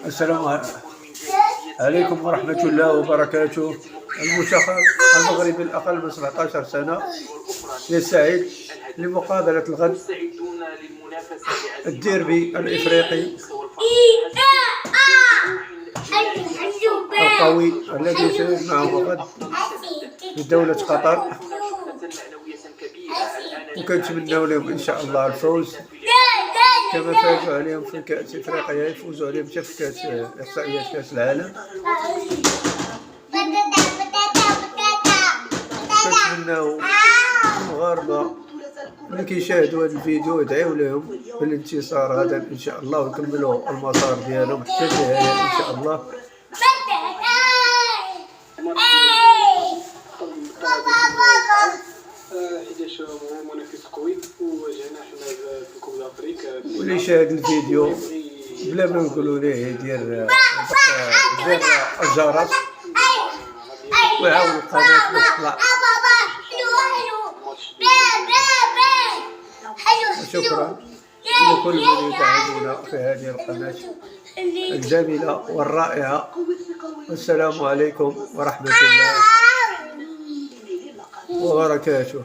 السلام عليكم ورحمة الله وبركاته. المنتخب المغربي الأقل من 17 سنة يستعد لمقابلة الغد الديربي الإفريقي القوي الذي سيجمعه غد بدولة قطر، وكنتمناو لهم إن شاء الله الفوز كما فازوا عليهم في كأس إفريقيا، يفوزوا عليهم حتى في كأس إحصائيات كأس العالم. كنتمناو المغاربة اللي كيشاهدوا هذا الفيديو يدعيو لهم بالانتصار هذا إن شاء الله، ويكملوا المسار ديالهم حتى النهاية إن شاء الله. واللي يشاهد الفيديو بلا ما نقولوا ليه يدير زر الجرس ويعاون القناة باش تطلع. شكرا لكل من يتابعونا في هذه القناة الجميلة والرائعة. والسلام عليكم ورحمة الله وبركاته.